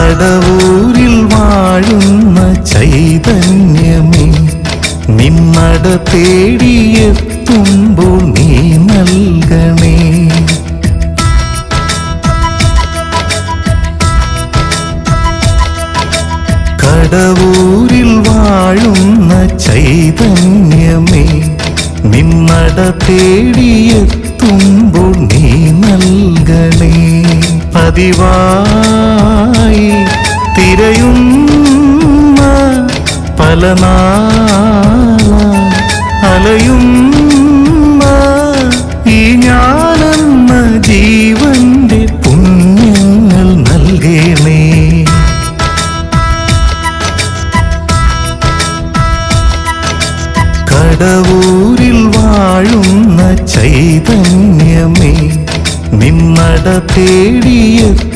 കടവൂരിൽ വാഴുന്ന ചൈതന്യമേ, നിന്നട തേടിയെത്തുമ്പോൾ നീ നൽകണേ. കടവൂരിൽ വാഴുന്ന ചൈതന്യമേ, നിന്നട തേടിയെത്തുമ്പോൾ നീ നൽകണേ. പതിവായി തിരയുന്ന പല നാളായി അലയുന്ന ഈ ഞാനെന്ന ജീവന്റെ പുണ്യങ്ങൾ നൽകണേ. കടവൂരിൽ വാഴുന്ന ചൈതന്യമേ, നിന്നട തേടിയെത്തുമ്പോൾ